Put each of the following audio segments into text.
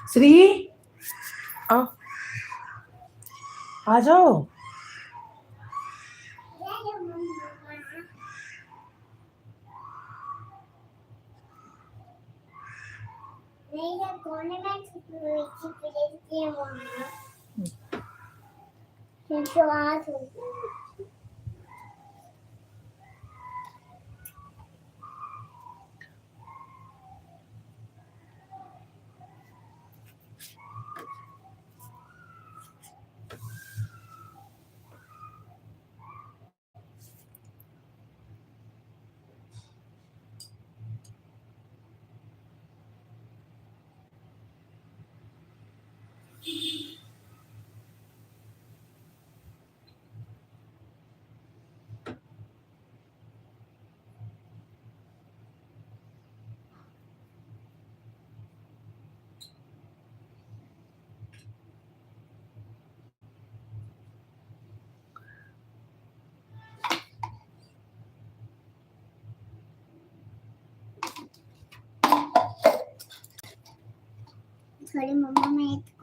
श्री आ आ जाओ। थोड़ी मम्मा मैं इसको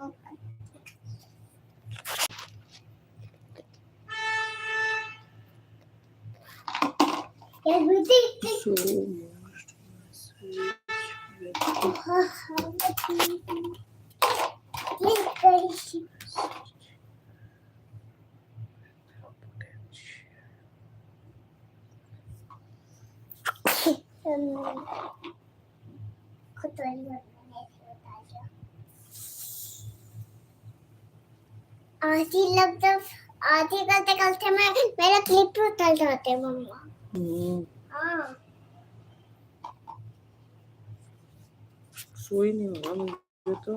आधी लगता आधी करते करते मैं मेरा क्लिप उतर जाते मम्मा। हाँ सोई नहीं होगा मुझे तो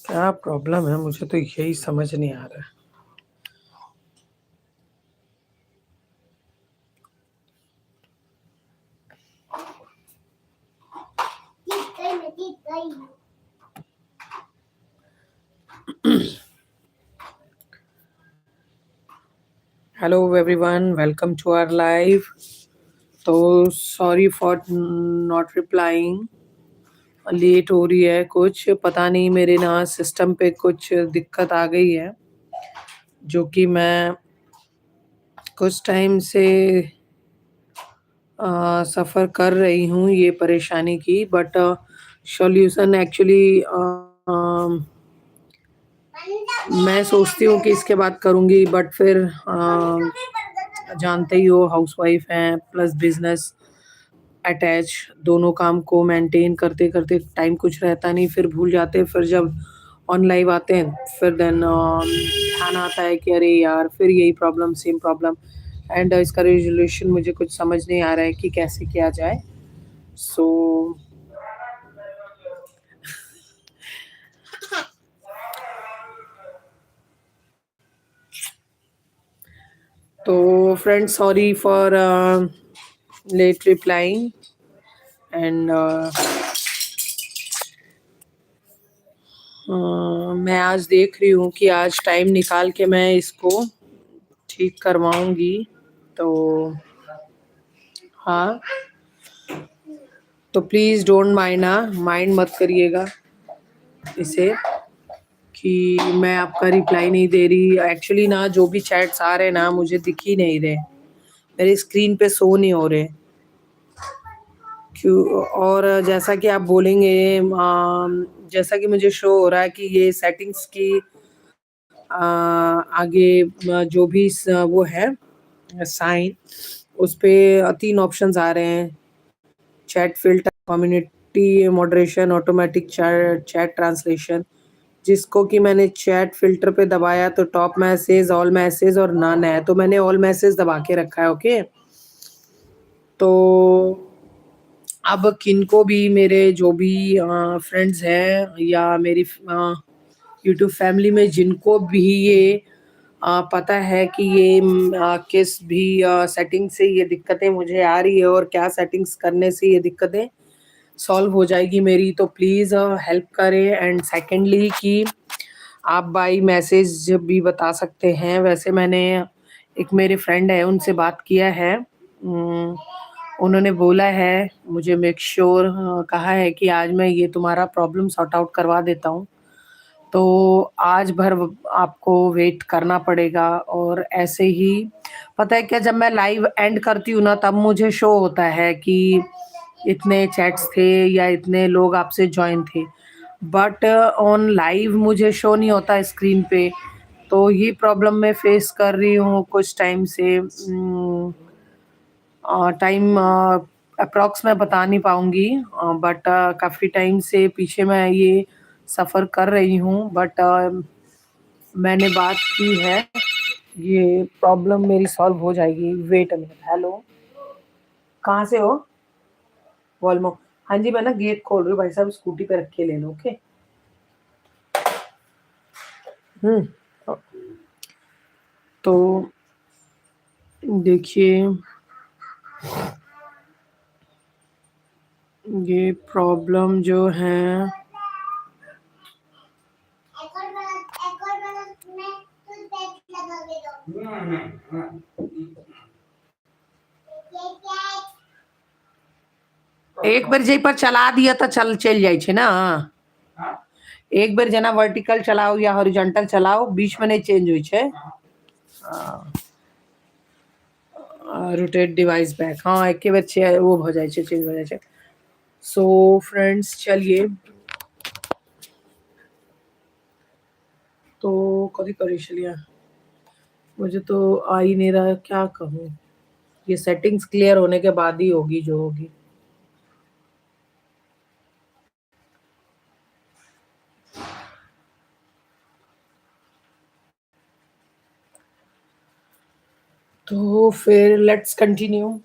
क्या प्रॉब्लम है, मुझे तो यही समझ नहीं आ रहा है। Hello everyone, welcome to our live. तो sorry for not replying, late हो रही है, कुछ पता नहीं मेरे ना सिस्टम पे कुछ दिक्कत आ गई है, जो कि मैं कुछ टाइम से सफ़र कर रही हूँ ये परेशानी की। बट सॉल्यूशन एक्चुअली मैं सोचती हूँ कि इसके बाद करूँगी, बट फिर जानते ही हो, हाउसवाइफ हैं प्लस बिजनेस अटैच, दोनों काम को मेंटेन करते करते टाइम कुछ रहता नहीं, फिर भूल जाते हैं। फिर जब ऑन लाइव आते हैं फिर देन ध्यान आता है कि अरे यार, फिर यही प्रॉब्लम, सेम प्रॉब्लम। एंड इसका रेजोल्यूशन मुझे कुछ समझ नहीं आ रहा है कि कैसे किया जाए। सो तो friends, sorry for late replying. And मैं आज देख रही हूँ कि आज टाइम निकाल के मैं इसको ठीक करवाऊंगी। तो हाँ, तो प्लीज़ डोंट माइंड मत करिएगा इसे कि मैं आपका रिप्लाई नहीं दे रही। एक्चुअली ना, जो भी चैट्स आ रहे हैं ना, मुझे दिख ही नहीं रहे, मेरे स्क्रीन पे शो नहीं हो रहे क्यों। और जैसा कि आप बोलेंगे, जैसा कि मुझे शो हो रहा है कि ये सेटिंग्स की आगे जो भी वो है साइन, उस पे 3 ऑप्शंस आ रहे हैं: chat filter, community moderation, automatic chat translation. जिसको कि मैंने चैट फिल्टर पे दबाया तो टॉप मैसेज, ऑल मैसेज और नन है, तो मैंने ऑल मैसेज दबा के रखा है। ओके, तो अब किनको भी, मेरे जो भी फ्रेंड्स हैं या मेरी यूट्यूब फैमिली में जिनको भी ये पता है कि ये किस भी सेटिंग से ये दिक्कतें मुझे आ रही है और क्या सेटिंग्स करने से ये दिक्कतें सॉल्व हो जाएगी मेरी, तो प्लीज़ हेल्प करें। एंड सेकेंडली कि आप बाई मैसेज भी बता सकते हैं। वैसे मैंने एक मेरे फ्रेंड है उनसे बात किया है, उन्होंने बोला है मुझे मेक श्योर कहा है कि आज मैं ये तुम्हारा प्रॉब्लम सॉर्ट आउट करवा देता हूँ। तो आज भर आपको वेट करना पड़ेगा। और ऐसे ही पता है क्या, जब मैं लाइव एंड करती हूँ ना तब मुझे शो होता है कि इतने चैट्स थे या इतने लोग आपसे ज्वाइन थे, बट ऑन लाइव मुझे शो नहीं होता स्क्रीन पे। तो ये प्रॉब्लम मैं फेस कर रही हूँ कुछ टाइम से। टाइम अप्रॉक्स मैं बता नहीं पाऊँगी, बट काफ़ी टाइम से पीछे मैं ये सफ़र कर रही हूँ। बट मैंने बात की है, ये प्रॉब्लम मेरी सॉल्व हो जाएगी। Wait a minute. हेलो, कहाँ से हो? वॉल्मो। हाँ जी, मैं ना गेट खोल रही हूँ, भाई साहब स्कूटी पे रख के ले लो। ओके। तो देखिए, ये प्रॉब्लम जो है एक बार जे पर चला दिया तो चल जाए छे ना। एक बार जना वर्टिकल चलाओ या हॉरिजॉन्टल चलाओ, बीच में नहीं चेंज हुई छे। रोटेट डिवाइस बैक, हाँ एक बार वो हो जाए छे, चेंज हो जाए छे। सो फ्रेंड्स चलिए, तो कभी करी चलिए, मुझे तो आ ही नहीं रहा, क्या कहूँ। ये सेटिंग्स क्लियर होने के बाद ही होगी जो होगी। तो फिर लेट्स कंटिन्यू।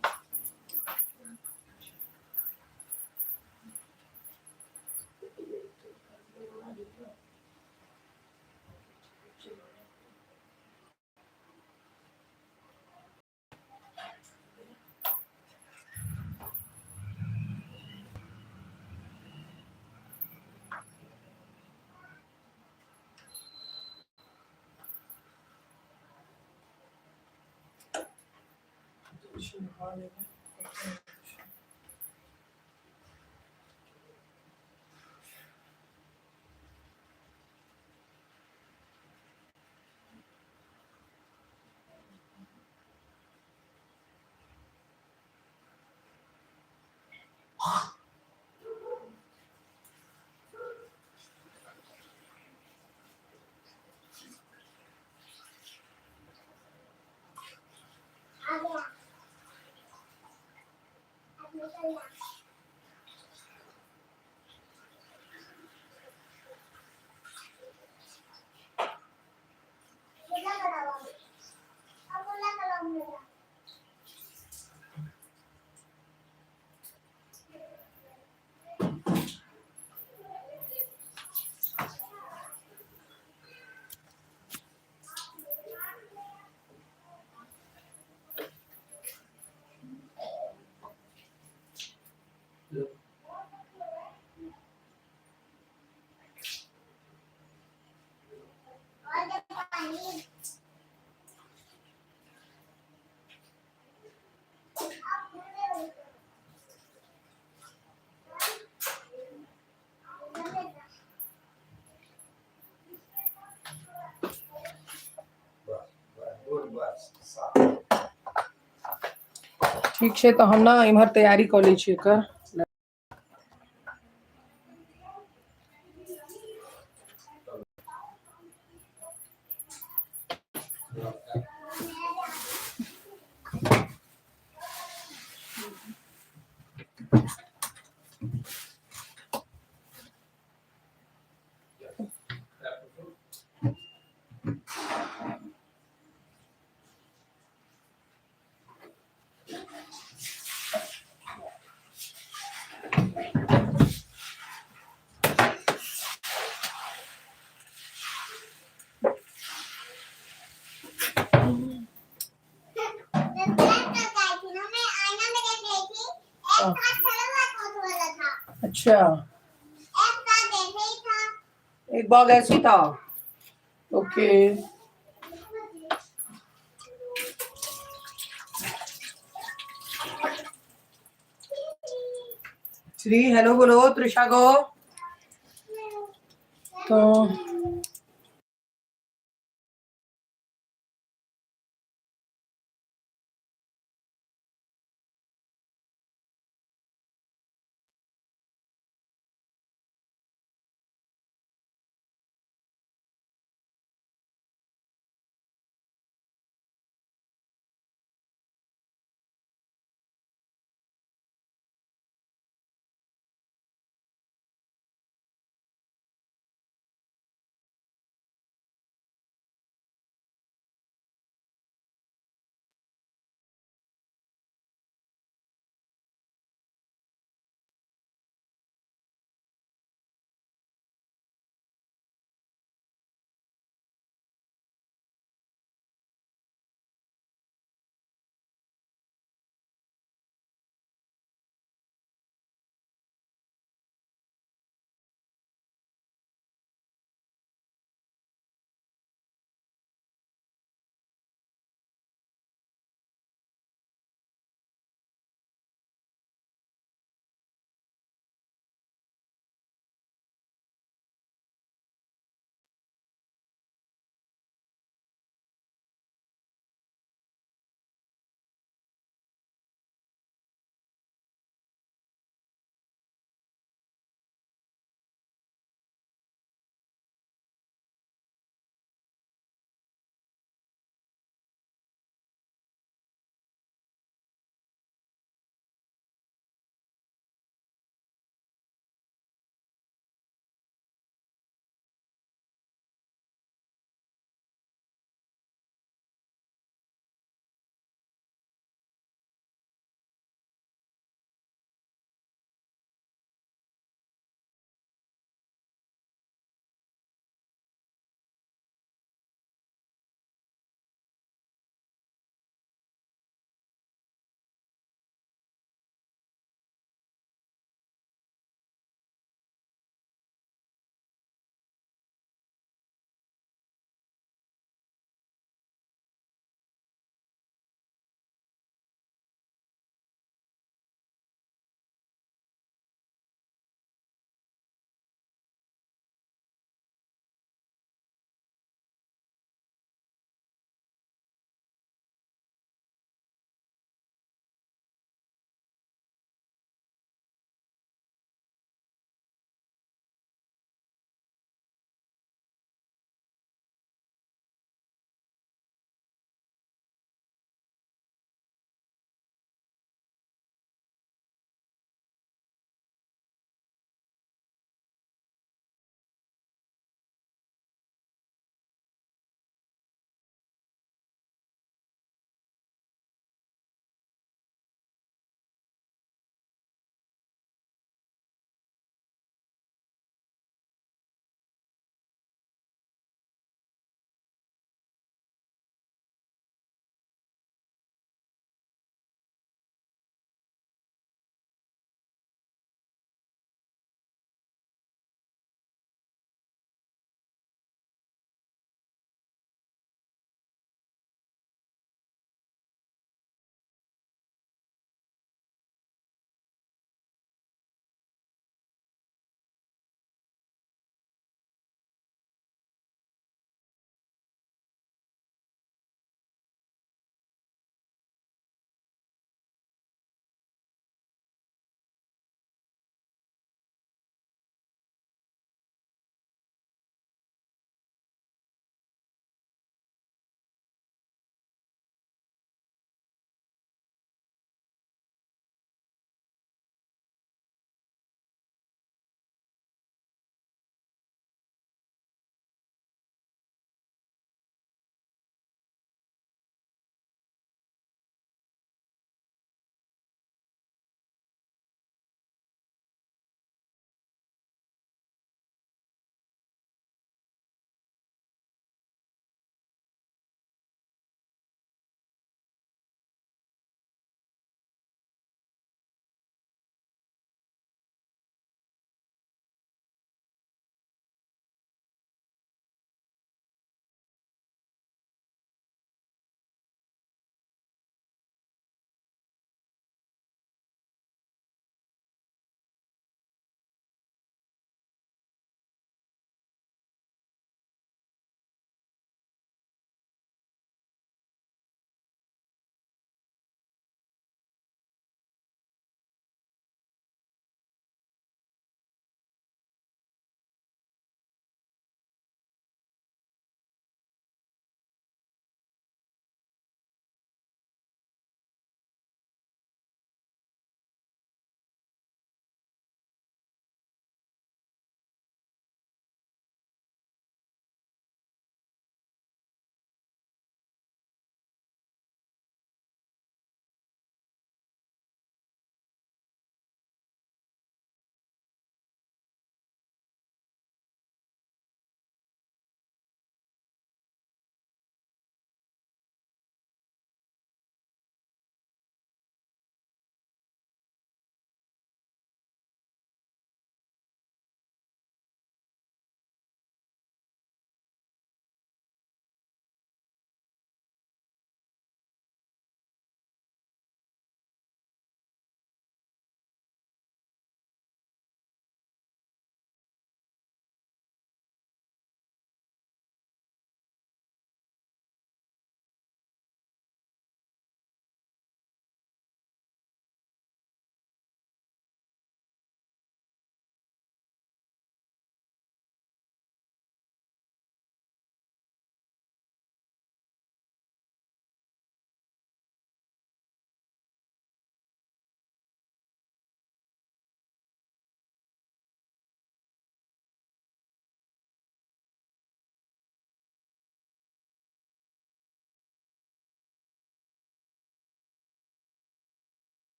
ठीक है, तो हम ना इम्हर तैयारी कर ली छिए कर। अच्छा, एक बार ऐसे ही था। एक बाग ऐसी था। ओके। श्री हेलो बोलो त्रिशा को। तो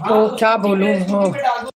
तो क्या बोलूं। हाँ।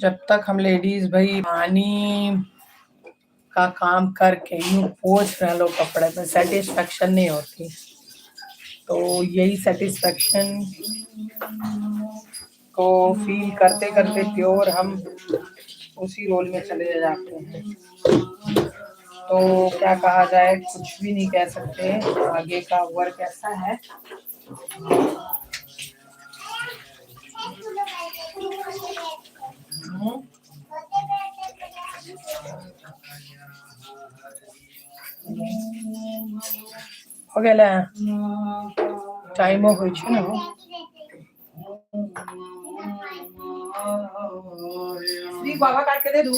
जब तक हम लेडीज भाई पानी का काम करके यूं पोंछ रहे लोग कपड़े में सेटिस्फेक्शन नहीं होती। तो यही सेटिस्फेक्शन को फील करते करते प्योर हम उसी रोल में चले जाते हैं। तो क्या कहा जाए, कुछ भी नहीं कह सकते। आगे का वर्क ऐसा है। हो गेल टाइमो होइ छै ने। श्री बाबा काट के दे दू।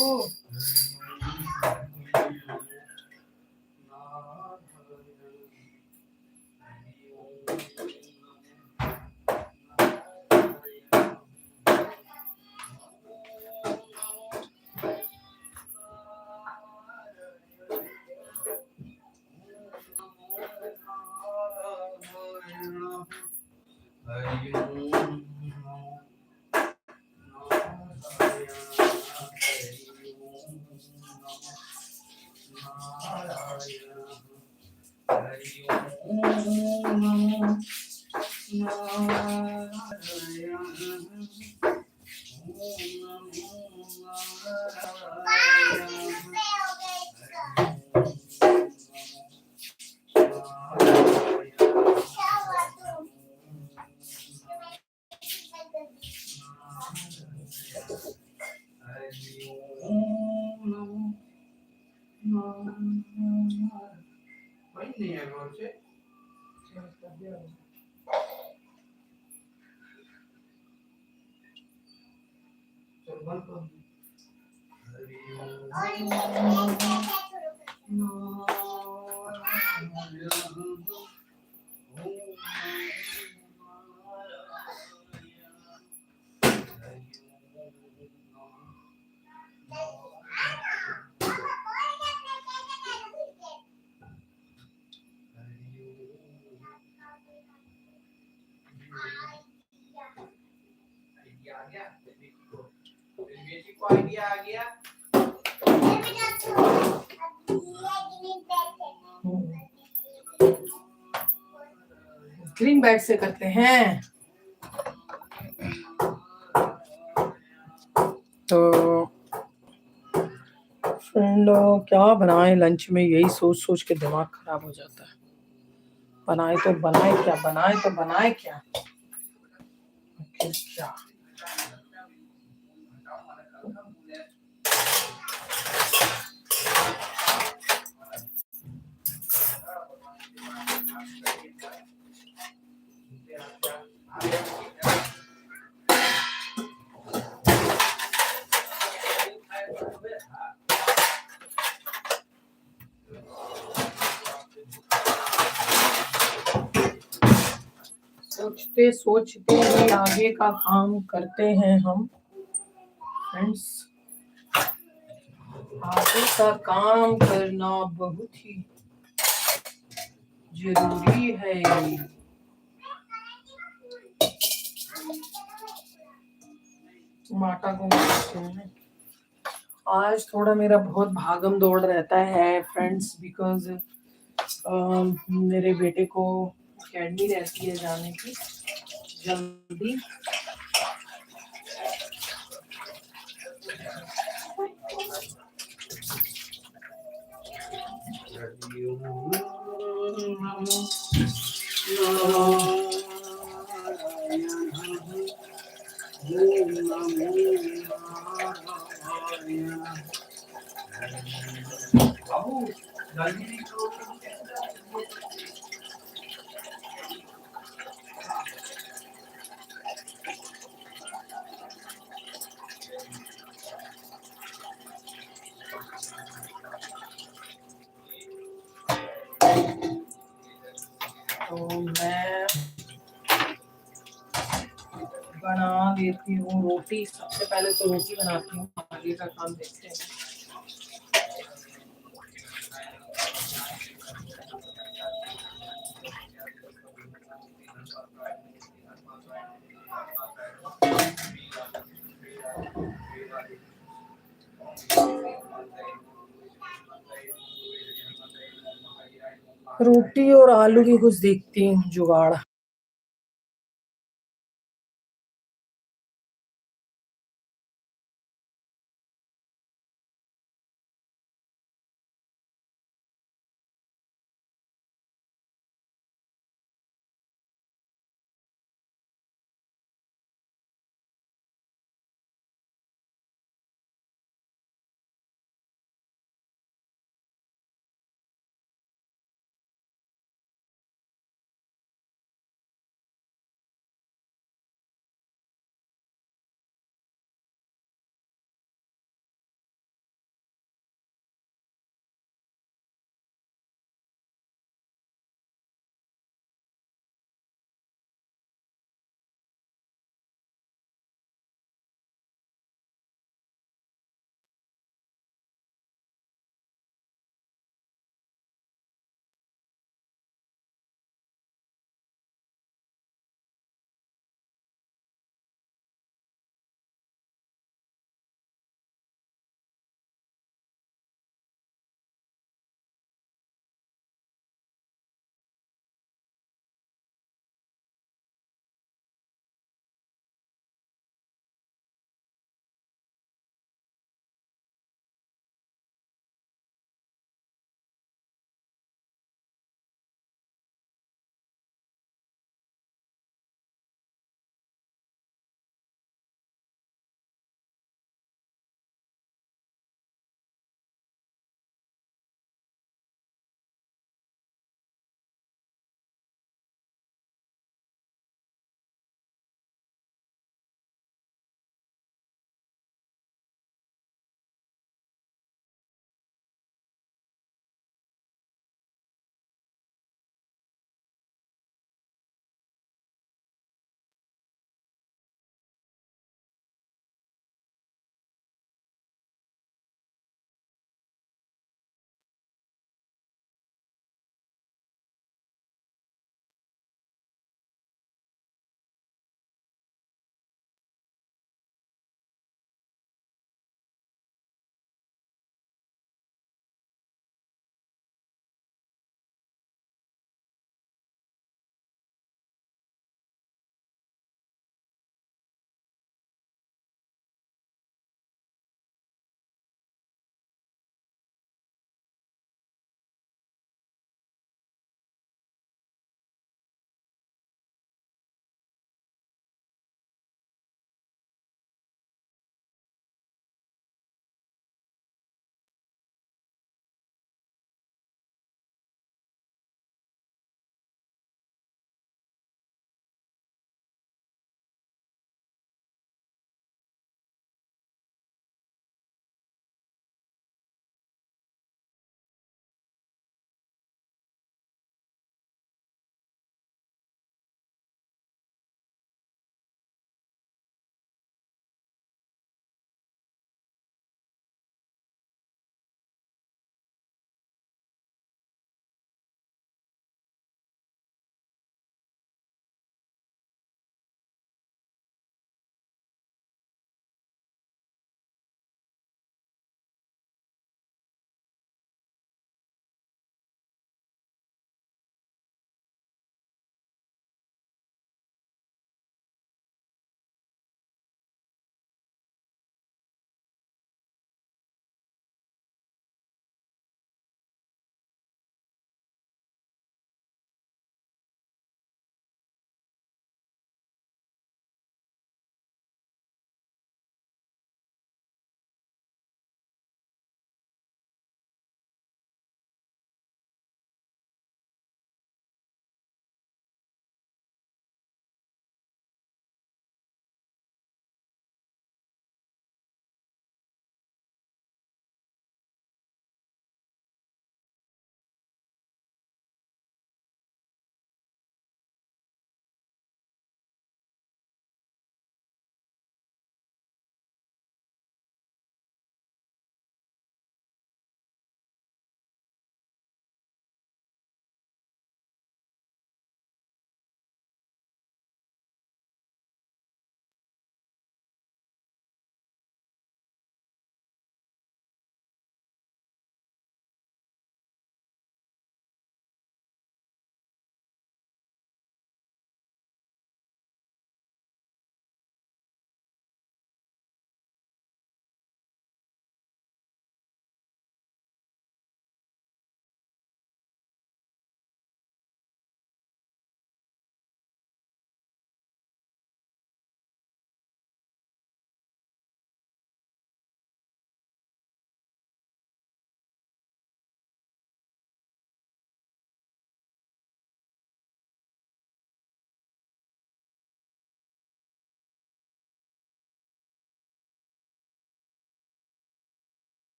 ग्रीन बैट से करते हैं। तो फ्रेंडो क्या बनाए लंच में, यही सोच सोच के दिमाग खराब हो जाता है। बनाए तो बनाए क्या, बनाए तो बनाए क्या। क्या सोचते सोचते ही आगे का काम करते हैं हम फ्रेंड्स। आगे का काम करना बहुत ही जरूरी है। माता को आज थोड़ा मेरा बहुत भागम दौड़ रहता है फ्रेंड्स, बिकॉज मेरे बेटे को अकेडमी रहती है जाने की जल्दी। तो मैं बना देती हूँ रोटी। सबसे पहले तो रोटी बनाती हूँ, आगे का काम देखते हैं। रोटी और आलू की कुछ देखती हूँ जुगाड़।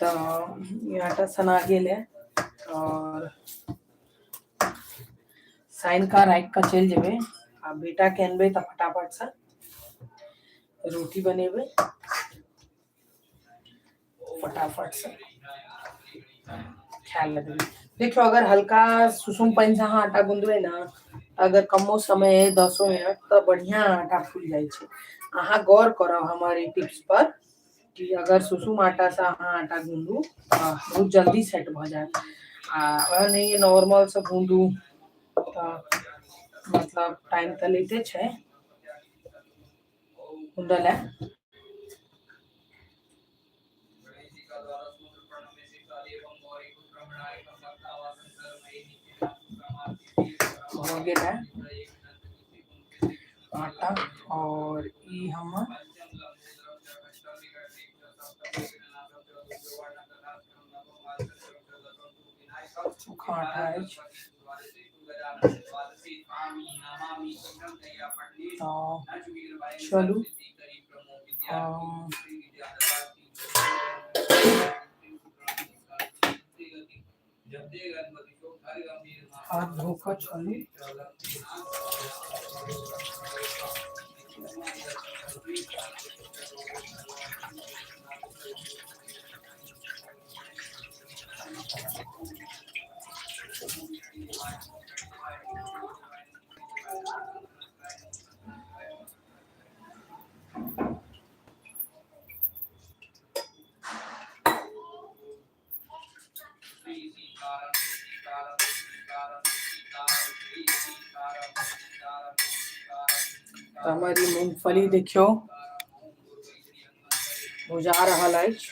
तो ये आटा सना गेल है और साइन का राइट का चल जेबे आ बेटा के अनबे तो फटाफट से रोटी बनेबे फटाफट से ख्याल लगेबे। देखो अगर हल्का सुसुम पानी से हाँ आटा गूंदबे ना अगर कमो समय 10 मिनट तो बढ़िया आटा फूल जाए छे। अहाँ गौर करो हमारे टिप्स पर कि अगर सुसुम आटा से अहाँ आटा गूंदू तो बहुत जल्दी सेट भ जाए आ नहीं नॉर्मल से गूंदू तो मतलब टाइम तो लेते छे गूंदल है। हो गया है आटा और ई हम सूखा आटा है तो चलो हाथ धोकर चलो हमारी मूंगफली देखियो भुजा रहल अछि।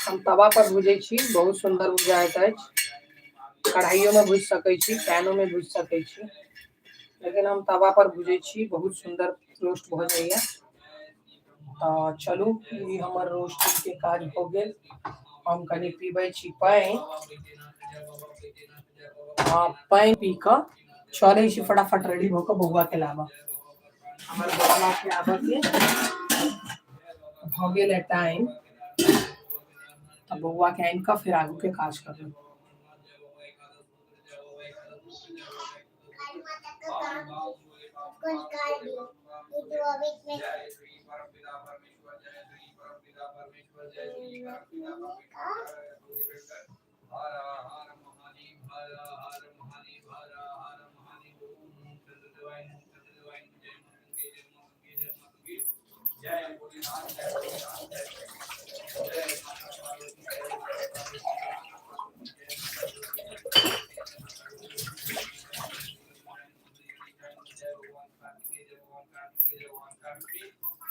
हम तवा पर भुजे छी बहुत सुंदर बुझाइत अछि। कढ़ाइयो में भुज सकै छी पैनो में भुज सकै छी लेकिन हम तवा पर भुजे छी बहुत सुंदर रोस्ट भ जाइए। तो चलू ई हमर रोस्टिंग के काज हो गेल। हम कनी पीबै छी पानी हाँ पानी पी के चले छी फटाफट रेडी भ के बौआ के लाबा हमर बौआ के आबा के भ गेल है टाइम तो बौआ के आइन का फिर आगू के काज करबे।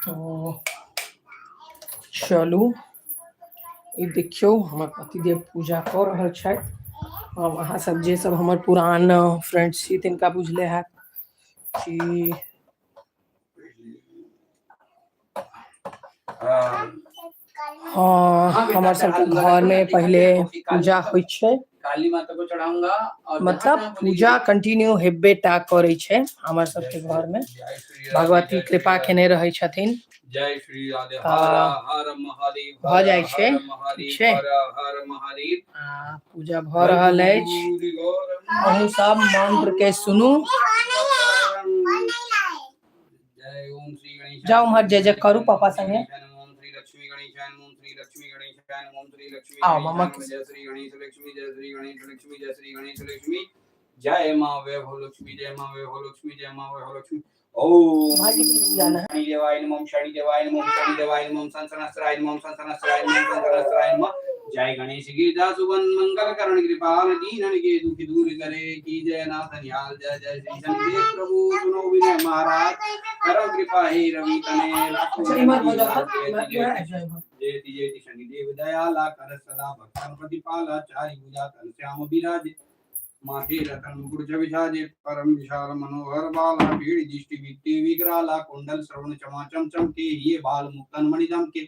तो चलू ई देखियो हमर पतिदेव पूजा कर रहल छथि। हम अहाँ सब जे सब हमर पुरान फ्रेंड्स छी तिनका बुझले है कि हाँ हमारे सबके घर में पहले पूजा होय छे काली माता को चढ़ाऊंगा और मतलब पूजा कंटिन्यू हेबे टा करे छे हमारे सबके घर में भगवती कृपा केने रहे छथिन। जय श्री राधे हर हर महादेव भ जाय छे हर हर महादेव पूजा भ रहल अछि। अहूँ सब मंत्र के सुनू जय ओम श्री गणेश जाओ मत जय जय करू पापा संगे ओम श्री लक्ष्मी गणेश ओम श्री लक्ष्मी गणेश ओम श्री लक्ष्मी आओ मम्मा जय श्री गणेश लक्ष्मी जय श्री गणेश लक्ष्मी जय श्री गणेश लक्ष्मी जय मां वैभव लक्ष्मी जय मां वैभव लक्ष्मी जय मां वैभव लक्ष्मी ओम शनि देवाय नमः शनि देवाय नमः शनि देवाय नमः संसनस्त्राय नमः संसनस्त्राय नमः संसनस्त्राय नमः जय गणेश गिरजा सुवन मंगल करण कृपाल दीनन के दुख दूर करे की जय नाथ निहाल जय जय श्री शनिदेव प्रभु सुनो विनय महाराज करो कृपा हे रवि तने लाखों जयति जयति शनिदेव दयाला कर सदा भक्तन प्रतिपाला चारि भुजा तन श्याम विराज माथे रतन मुकुट विराजे परम विशाल मनोहर बाला पीड़ दृष्टि वित्ति विग्राला कुंडल श्रवण चमाचम चमके ये बाल मुक्तन मणिदम के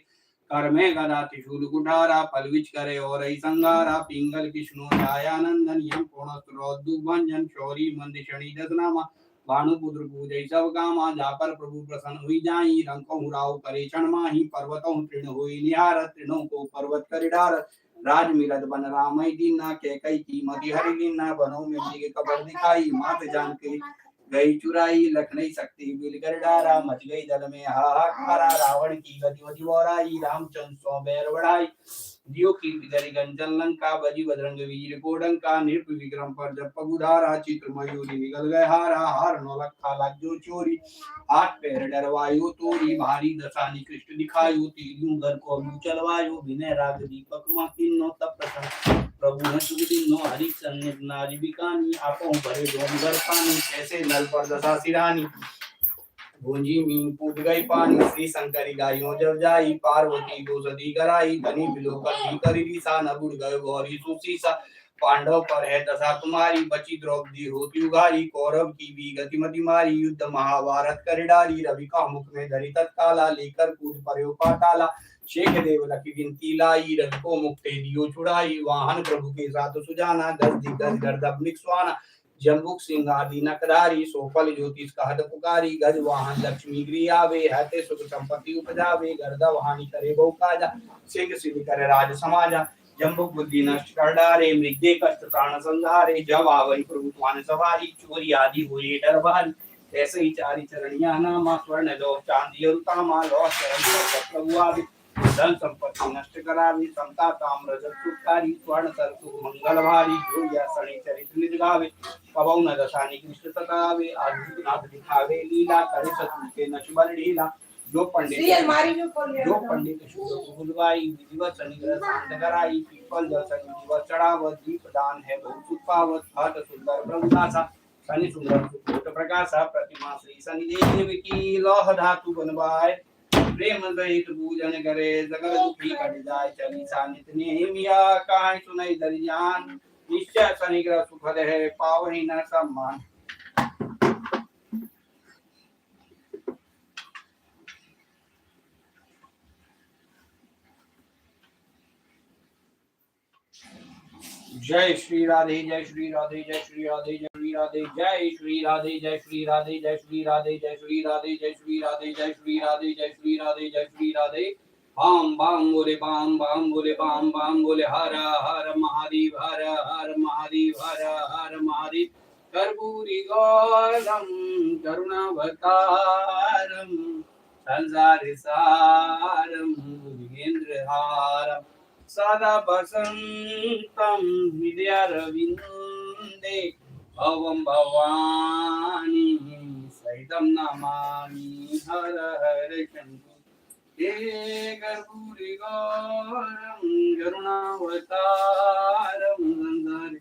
कर में गदा त्रिशूल कुठारा पलविच करे और ऐ संगारा पिंगल विष्णु छाया नंदन यम पूर्ण स्त्रोद्दु भंजन शौरी मंद शनि दसनामा भानुपुत्र पूजै सब कामा, जापर प्रभु प्रसन्न हुई जाई। रंकहु राव करे क्षण माही, पर्वतहु तृण हुई निहार। तृणों को पर्वत कर डार, राज मिलत बन रामई दीना। कैकई की मति हरि दीना, बनों में मृग कबर दिखाई। मात जान के गई चुराई, लखनई शक्ति बिल कर डारा। मच गई दल में हाहाकारा, रावण की गति मति बोराई। रामचंद्र सौ बैर बढ़ाई, दियो की बिदरी गंजन लंका। बजी बजरंग वीर को डंका, नृप विक्रम पर जब पगुधारा। चित्र मयूरी निगल गए हारा, हार नौ लखा लाग जो चोरी। हाथ पैर डरवायो तोरी, भारी दशा निकृष्ट दिखायो। तीनों घर को अभी चलवायो, विनय राग दीपक माकिनो। तब प्रसन्न प्रभु ने सुख दिनो, हरि सन्निध नारी बिकानी। आपो भरे डोम घर पानी, कैसे नल पर दशा सिरानी। भूंजी मीन कूद गई पानी, श्री शंकरी गायों जब जाई। पार्वती दो सदी कराई, धनी बिलोकती करी दिशा। न बुड़ गए गौरी सुशीसा, पांडव पर है दशा तुम्हारी। बची द्रौपदी होती उघारी, कौरव की भी गति मति मारी। युद्ध महाभारत कर डारी, रवि का मुख में धरी तत्काला। लेकर कूद पर्यो पाताला, शेख देव लकी गिनती लाई। रवि को मुक्ते दियो छुड़ाई, वाहन प्रभु के साथ सुजाना। दस दिग्गज गर्दभ निक्स्वाना, जम्बुक सिंह आदि नखधारी। सोफल ज्योतिष कहत पुकारी, गज वाहन लक्ष्मी गृह आवे। हते सुख संपत्ति उपजावे, गर्दभ हानि करे बहु काजा। सिंह सिंह करे राज समाजा, जम्बुक बुद्धि नष्ट कर डारे। मृगे कष्ट प्राण संहारे, जब आवई प्रभु स्वान सवारी। चोरी आदि हुए डर भारी, ऐसे ही चारी चरणिया नामा। स्वर्ण लो चांदी और तामा, लो प्रभु आवे। धन संपत्ति नष्ट करावे, समता ताम्र रजत सुखारी। स्वर्ण सरसु मंगल भारी, जो या सणि चरित निज गावे। पवौ न दशा निकृष्ट सतावे, अद्भुत नाथ दिखावे लीला। करे शत्रु के नश बल ढीला, जो पंडित शुद्ध बुलवाई। विधिवत सनिग्रह शांत कराई, पीपल जल संजीवत चढ़ावत। दीप दान है बहुत सुख पावत, हत सुंदर प्रभुदासा। शनि सुंदर सुकोट प्रकाशा, प्रतिमा श्री शनि देव की। लौह धातु बनवाए, प्रेम सहित पूजन करे। सकल दुखी कट जाय, चली सानित नेमिया। कहानी सुनई दरि जान, निश्चय शनिग्रह सुखद है। पावहि न सम्मान। जय श्री राधे, जय श्री राधे, जय श्री राधे, जय श्री राधे, जय श्री राधे, जय श्री राधे, जय श्री राधे, जय श्री राधे, जय श्री राधे, जय श्री राधे, जय श्री राधे, जय श्री राधे। बाम बाम बोले, बाम बाम बोले, बाम बाम बोले। हर हर महादेव, हर हर महादेव, हर हर महादेव। कर्पूरी गौरम करुणावतारम, संसार सारम भुजगेन्द्रहारम। सदा वसंतं हृदयारविन्दे, भवं भवानी सहितं नमामि। हर हर शंभो, हे कर्पूरी गौरं करुणावतारं। संसार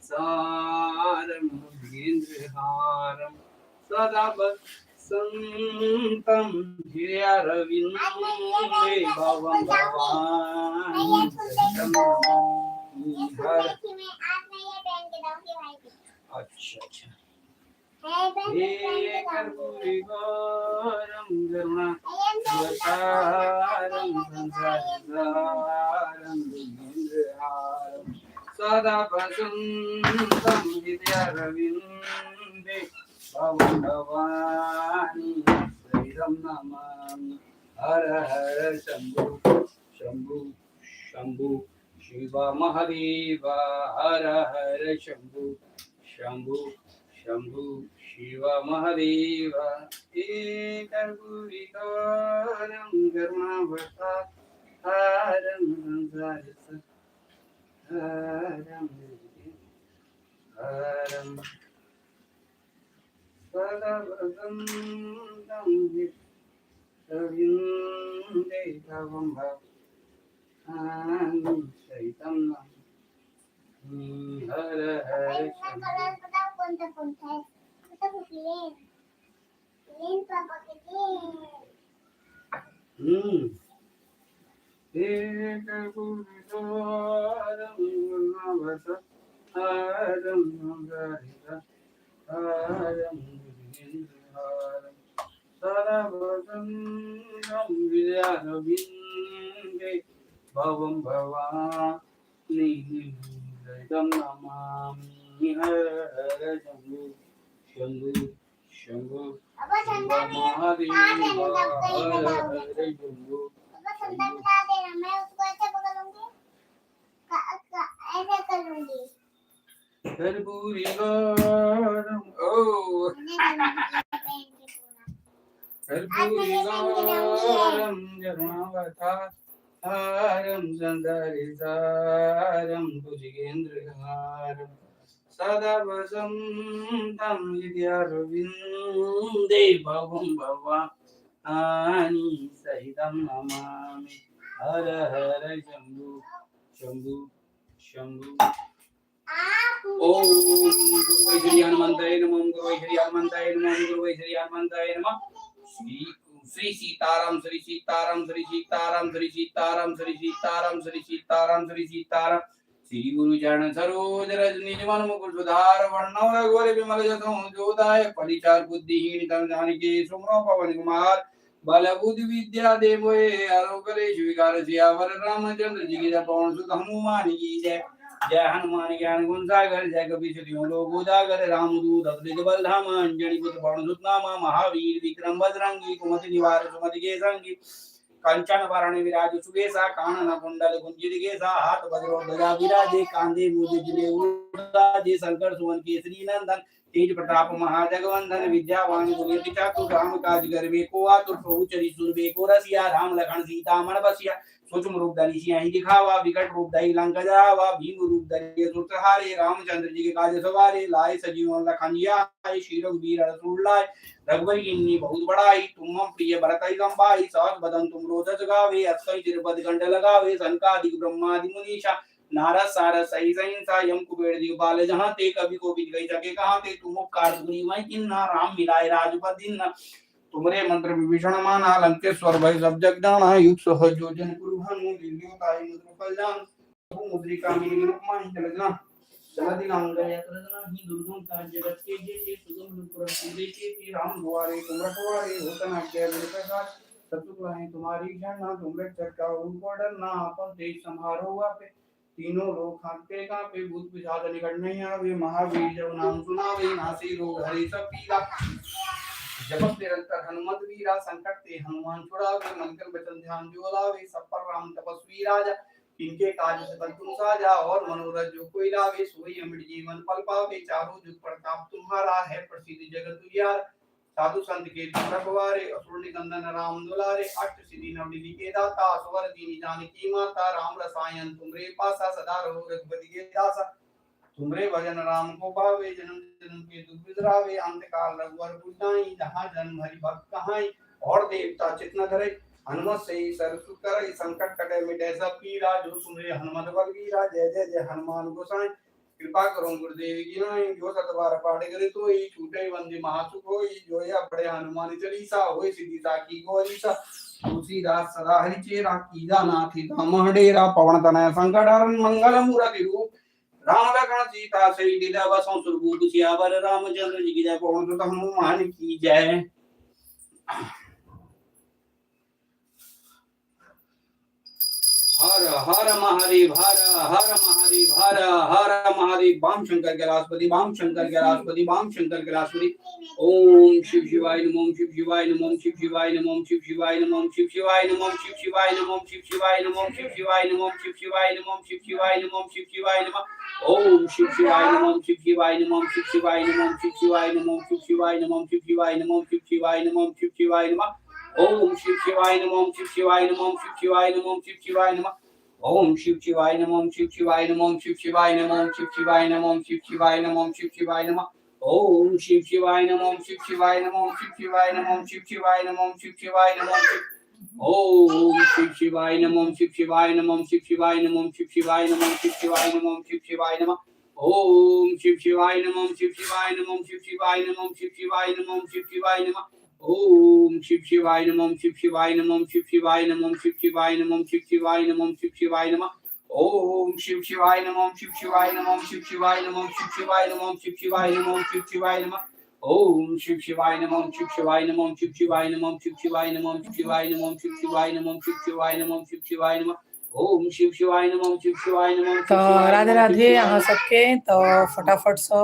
सारं भुजगेन्द्रहारं, सदा संतं हृदयारविन्दे, भवं भवानी सहितं नमामि। हर अच्छा हे कर्पूरी गौरं करुणावतारं, संसार सारं भुजगेन्द्रहारं। सदा वसंतं हृदयारविन्दे, भवं भवानी सहितं नमामि। हर हर शंभु शंभु शंभु शिव महादेव। हर हर शंभु शंभु शंभु शिव महादेव। हे कर्पूरी गौरं करुणावतारं, संसार सारं भुजगेन्द्रहारं। सदा वसंतं हृदयारविन्दे, भवं भवानी सहितं नमामि। हर हर शंभु। कोणता कोणता आहे कुठं कुठले लेन पापा किती हे कर्पूरी गौरं करुणावतारं, संसार भुजगेन्द्रहारं। सदा वसंतं हृदयारविन्दे, भवं भवानी सहितं नमामि। हर हर शंभु शंभु शंभु अब ठंडा भी महादेव आ देना तब कहीं हर लगाऊंगी हर शंभु अब ठंडा खा देना मैं उसको ऐसे पकड़ूंगी ऐसे करूंगी कर्पूरी गौरम ओ कर्पूरी गौरम जन्मावतारम संसारिसारम भुजगेन्द्रहारम सदा वसंतं हृदयारविन्दे भवं भवानी सहितं नमामि हर हर शंभु शंभु शंभु ओम गुरुवे श्री हनुमंताय नमः गुरुवे श्री हनुमंताय नमः गुरुवे श्री हनुमंताय नमः श्री श्री सीताराम श्री सीताराम श्री सीताराम श्री सीताराम श्री सीताराम श्री सीताराम श्री सीताराम श्री गुरु चरण सरोज रज निज मन मुकुर सुधार वर्णव रघुवर विमल जसु जोदाय परिचार बुद्धिहीन तन जानिके सुमरो पवन कुमार बल बुद्धि विद्या देवोए आरोग्य स्वीकार सियावर रामचंद्र जी की पवन सुत हनुमान की जय जय हनुमान ज्ञान गुण सागर जय कपीश लोक उजागर रामदूत अतुलित बल धाम अंजनी पुत्र पवन सुत नामा महावीर विक्रम बजरंगी कुमति निवार सुमति के संगी कंचन वरण विराज सुबेसा कानन कुंडल कुंजित केसा हाथ वज्र ध्वजा विराजे कांधे मूज जिले उड़ाजे शंकर सुवन केसरी नंदन तेज प्रताप महाजगवंदन विद्यावान गुणिति चातुर राम काज करबे को आतुर प्रभु चरि सुरबे को रसिया राम लखन सीता मन बसिया सूक्ष्म रूप धरि सियाहि दिखावा विकट रूप धरि लंका जावा भीम रूप धरि असुर सहारे रामचंद्र जी के काज सवारे लाए सजीवन लखन जियाए श्री रघुवीर रसूल लाए रघुबर कीन्ही बहुत बड़ाई तुम प्रिय भरतहि संभाई सहस बदन तुम रोजस गावे अक्षय चिरपद कंठ लगावे सनकादिक ब्रह्मादि मुनीषा नारद सारद सही सहिंसा यम कुबेर दिगपाल जहाँ ते कभी को बीत गई सके कहाँ ते तुम उपकार सुनी मैं किन्ना राम मिलाए राजपद दिन्ना तुमरे मंत्र विभीषण माना लंकेश्वर भय सब जग जाना युग सहज जोजन गुरु हनु दिव्योताई मुद्र फल जान मुद्रिका मेरी रूपमाहि चलना जलदि लांग यत्रजना ही दुर्गम का जगत के जेते सुगम पुरख देखे कि राम द्वारे तुम रखवारे होतन आज्ञा मेरे प्रकार शत्रु है तुम्हारी शरणा तुम रक्षक का उनको डरना अपन तेज समारो आपे तीनों लोग खाते कांपे भूत पिशाच निकट नहीं आवे महावीर जब नाम सुनावे नासी रोग हरे सब पीरा जपत निरंतर हनुमत वीरा संकट ते हनुमान छुड़ावे मंगल वचन ध्यान जो लावे सब पर राम तपस्वी राजा इनके काज सकल तुम साजा और मनोरथ जो कोई लावे सोई अमृत जीवन फल पावे चारों जुग प्रताप तुम्हारा है प्रसिद्ध जगत उजियार साधु संत के दुख रखवारे असुर निकंदन राम दुलारे अष्ट सिद्धि नवनिधि के दाता स्वर दीनी जानकी माता राम रसायन तुमरे पासा सदा रहो रघुपति के दासा तुमरे भजन राम को पावे जन्म जन्म के दुख बिसरावे अंत काल रघुवर पुजाई जहाँ जन्म हरि भक्त कहाई और देवता चित न धरे हनुमत से ही सरसु करे संकट कटे मिटे सब पीरा जो सुमरे हनुमत बलवीरा जय जय जय हनुमान गोसाई कृपा करो गुरुदेव की नाई जो सतबार पाठ करे तो ही छूटे वंदे महासुख होई जो या बड़े हनुमान चालीसा होई सिद्धि साखी गौरीसा तुलसीदास सदा हरि चेरा कीजा नाथी धाम डेरा पवन तनय संकट हरण मंगल मूर्ति रूप राम लखन सीता सहित बसों सुरभूप सियावर रामचंद्र जी की जय पवन सुत हनुमान की जय हर हर महादेव हर हर महादेव हर हर महादेव बाम शंकर के राष्ट्रपति बाम शंकर के राष्ट्रपति बाम शंकर के राष्ट्रपति ओम शिव शिवाय नमः शिव शिवाय नमः शिव शिवाय नमः शिव शिवाय नमः शिव शिवाय नमः शिव शिवाय नमः शिव शिवाय नमः शिव शिवाय नमः शिव शिवाय नमः शिव शिवाय नमः शिव शिवाय नमः ओम शिव शिवाय नमः शिव शिवाय नमः शिव शिवाय नमः शिव शिवाय नमः शिव शिवाय नमः शिव शिवाय नमः शिव शिवाय नमः शिव शिवाय नमः ओम शिव शिवाय नमः शिव शिवाय नमः शिव शिवाय नमः शिव शिवाय नमः ओम शिव शिवाय नमः शिव शिवाय नमः शिव शिवाय नमः शिव शिवाय नमः शिव शिवाय नमः शिव शिवाय नमः ओम शिव शिवाय नमः शिव शिवाय नमः शिव शिवाय नमः शिव शिवाय नमः शिव शिवाय नमः ओम शिव शिवाय नमः शिव शिवाय नमः शिव शिवाय नमः शिव शिवाय नमः शिव शिवाय नमः शिव शिवाय नमः ओम शिव शिवाय नमः शिव शिवाय नमः शिव शिवाय नमः शिव शिवाय नमः शिव शिवाय नमः ओम शिव शिवाय नमः शिव शिवाय नमः शिव शिवाय नमः शिव शिवाय नमः शिव शिवाय नमः शिव शिवाय नमः ओम शिव शिवाय नमः शिव शिवाय नमः शिव शिवाय नमः शिव शिवाय नमः शिव शिवाय नमः शिव शिवाय नमः ओम शिव शिवाय नमः शिव शिवाय नमः शिव शिवाय नमः शिव शिवाय नमः शिव शिवाय नमः शिव शिवाय नमः शिव शिवाय नमः शिव शिवाय नमः ओम शिव शिवाय नमः शिव शिवाय नमः। तो राधे राधे यहाँ सबके। तो फटाफट से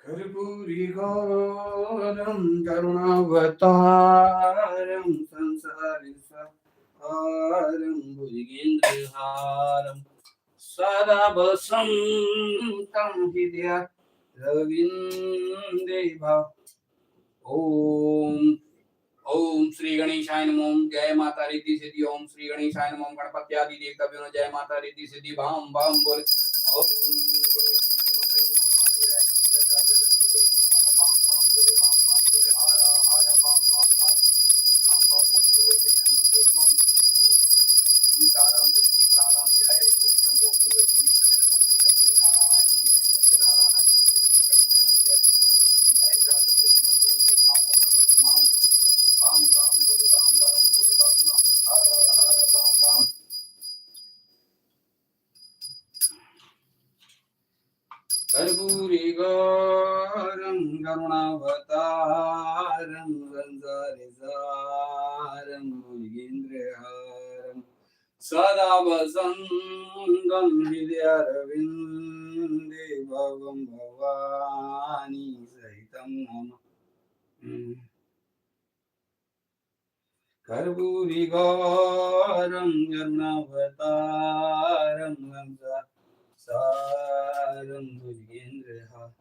कर्पूरिघोरं करुणावतारं संसारिसारं भुजगेन्द्रहारं सदा वसन्तं हृदयारविन्दे भव। ओम श्री गणेशाय नमः। जय माता रिद्धि सिद्धि। ओम श्री गणेशाय नमः। गणपत्यादि देवताभ्यो नमः। जय माता रिद्धि सिद्धि भाम भाम बोल। ओम सीताराम श्री सीताराम जय श्री शंभो गुरु श्री विष्णु नमो श्री लक्ष्मी नारायण नमो श्री सत्यनारायण नमो श्री लक्ष्मी गणेशाय नमो जय श्री गणेश लक्ष्मी जय जय समझ जय काम माम बाम बाम बोले बाम बाम बोले बाम बाम हर हर बाम बाम। कर्पूरिघोरं करुणावतारं संसारिसारं भुजगेन्द्रहारं सदा वसन्तं हृदयारविन्दे भवं भवानी सहितं मम। कर्पूरिघोरं करुणावतारं संसारिसारं भुजगेन्द्रहारं।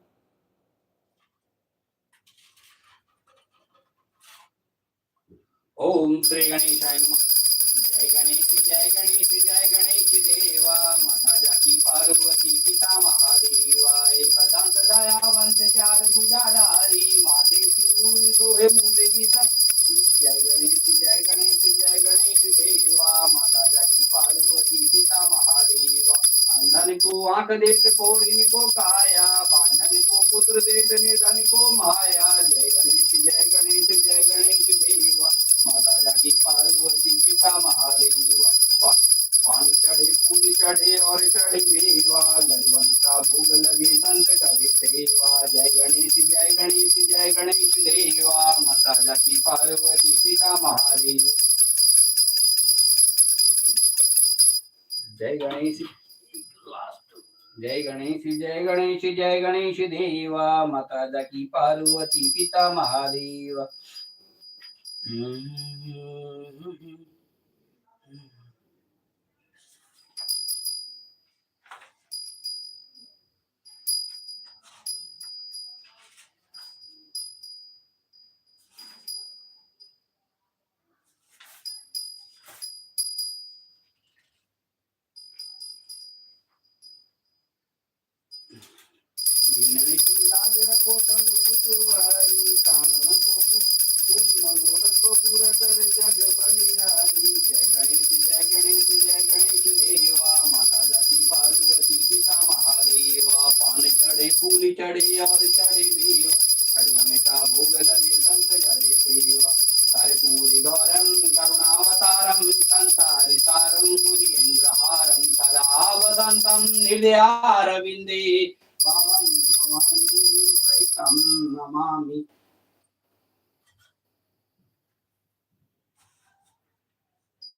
ओम श्री गणेशाय नमः। जय गणेश जय गणेश जय गणेश देवा। माता जाकी पार्वती पिता महादेवा। एकदंत दयावंत चार भुजाधारी। माथे सिंदूर सोहे मुझे की शक्ति। जय गणेश जय गणेश जय गणेश देवा। माता जाकी पार्वती पिता महादेवा। अंधन को आंख देत कोढ़िन को काया। बांधन को पुत्र देत निर्धन को माया। जय गणेश जय गणेश जय गणेश देवा। माता जाकी पार्वती पिता महादेवा। पान चढ़े फूल चढ़े और चढ़े मेवा। लडवन का भोग लगे संत करे सेवा। जय गणेश जय गणेश जय गणेश देवा। माता जाकी पार्वती पिता महादेवा। जय गणेश जय गणेश जय गणेश जय गणेश देवा। माता जाकी पार्वती पिता महादेवा। जिन्हें की लाज रखो तम कुतुहारी। कामना को तुम मनोरथ को पूरा कर जग बलिहारी। जय गणेश जय गणेश जय गणेश देवा। माता जाकी पार्वती पिता महादेवा। पान चढ़े फूल चढ़े और चढ़े मेवा। खड़वन का भोग लगे संत करे सेवा। कर्पूरिघोरं करुणावतारं संसारिसारं भुजगेन्द्रहारं सदा वसन्तं हृदयारविन्दे भवं भवानी सहितं नमामि।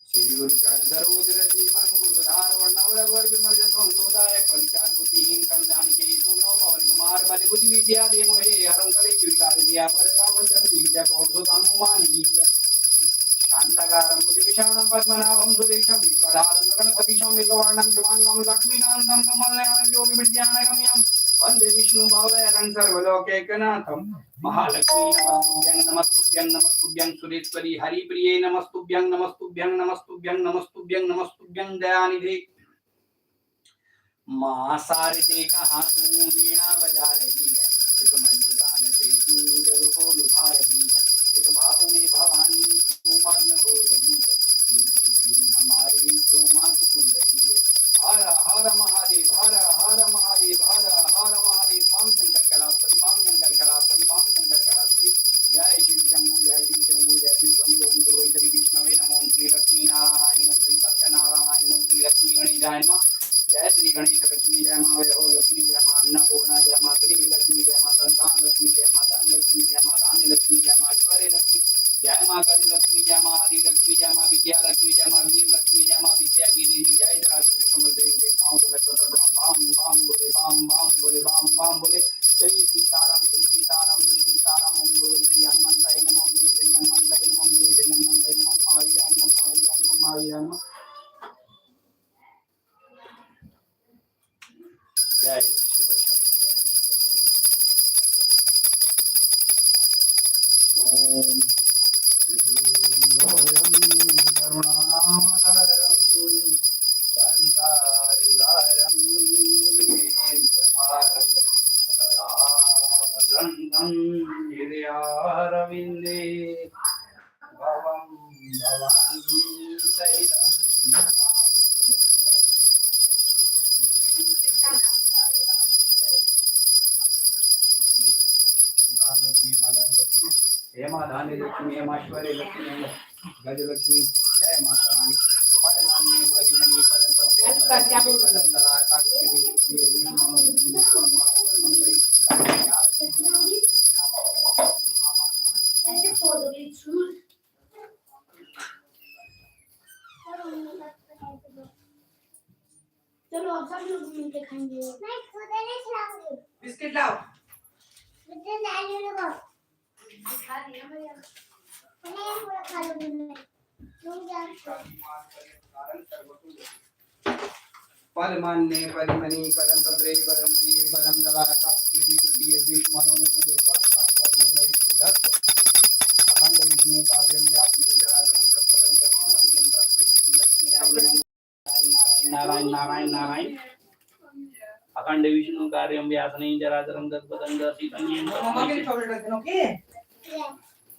श्री गुरु चरण सरोज रज निमल मुकुर सुधार वर्णव रघुवर विमल जसो जोदायक परिचार बुद्धिहीन कर्ण जानके सुमरो पवन कुमार बल बुद्धि विद्या दे मोहे हरं कले विकार दिया वर रामचंद्र जी जय पवन हनुमान जी जय। शांताकारं भुजगशयनं पद्मनाभं सुरेशं विश्वधारं गगनसदृशं मेघवर्णं शुभांगं लक्ष्मीकान्तं कमलनयनं योगिविद्यानगम्यं वन्दे विष्णुभवैरं सर्वलोकैकनाथं। महालक्ष्मी नमस्तुभ्यं नमस्तुभ्यं सुरेश्वरी हरिप्रिये नमस्तुभ्यं नमस्तुभ्यं नमस्तुभ्यं नमस्तुभ्यं नमस्तुभ्यं दयानिधे। माँ शारदे कहाँ तू वीणा बजा रही है। इस मंजुगान से तू जग को लुभा रही है। इस भाव में भवानी तू मग्न हो रही है। नहीं हमारी क्यों माँ तू सुन रही है। हर हर महादेव हर हर महादेव हर हर महादेव। वाम शंकर कैलाशपति वाम शंकर कैलाशपति बाम बाम बोले श्री सीताराम श्री सीताराम श्री सीताराम ओम गुरु श्री हनुमंताय नमः गुरु श्री हनुमंताय नमः गुरु श्री हनुमंताय नमः महावीराय नमः महावीराय नमः महावीराय नमः। जय शिव ओम करुणावतारम चंद्रारदारम सदावसंतं गिर्यारविन्दे भवं भवानी सहितं हे माँ धानी लक्ष्मी हे माश्वरी लक्ष्मी गजलक्ष्मी जय माता रानी पदनामी परिमणि पदम पत्ते पदम दला चलो अब सब लोग मिलके खाएंगे। मैं खुद नहीं खिलाऊंगी। बिस्किट लाओ। मुझे नहीं लगा। खा लिया मैं यार। मैं पूरा खा लूंगी मैं। तुम क्या? पदमान्ये परिमणि पदम पत्रे पदम प्रिय पदम दलाकाक्षी विष्णुप्रिय विष्णुमनोनुकूले पद्मात्मंगल श्रीधत्त अखंड विष्णु कार्यं व्याप्तं चराचरं तत्पदं दर्शनं यन्त्रमयि लक्ष्मी नारायण नारायण नारायण अखंड विष्णु कार्यं व्याप्तं चराचरं तत्पदं दर्शनं ओके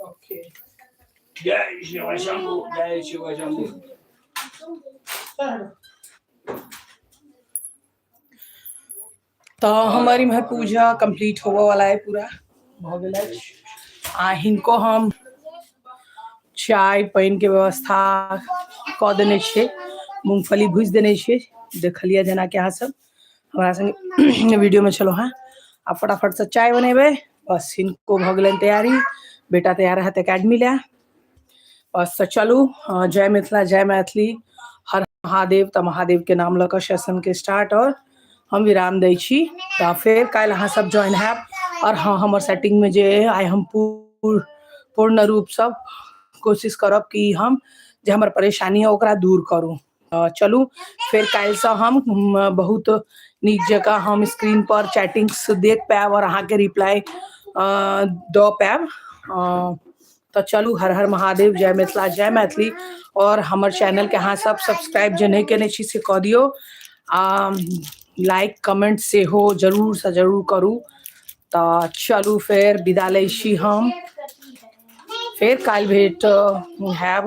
ओके। जय शिव शंभु जय शिव शंभु। तो हमारी में पूजा कंप्लीट होने वाला है पूरा हो गया। इनको हम चाय पानी के व्यवस्था कर देने छे, मूंगफली भूज देने छे। देख लिया जना के यहाँ सब हमारा संग वीडियो में। चलो हाँ अब फटाफट से चाय बनेबे बस। इनको हो गए तैयारी, बेटा तैयार है अकेडमी ले बस। तो चलू जय मिथिला जय मैथिली हर महादेव। तो महादेव के नाम लकर सेशन के स्टार्ट और हम विराम दै छी। तो फिर कल अहाँ सब ज्वाइन है और हाँ हमर सेटिंग में जे आइ हम पूर्ण रूप सब कोशिश करब कि हम जे हमर परेशानी है ओकरा दूर करूँ। चलू फिर कल से हम बहुत नीक जगह हम स्क्रीन पर चैटिंग्स देख पाएब और अहाँ के रिप्लाई दऽ पाएब। तो चलू हर हर महादेव जय मिथिला जय मैथिली। और हमर चैनल के अहाँ सब सब्सक्राइब जे नहीं केने छी से कऽ दियौ। लाइक कमेंट से हो जरूर से जरूर करूँ। तो चलू फिर विदा लै छी हम, फिर काल्हि भेट है।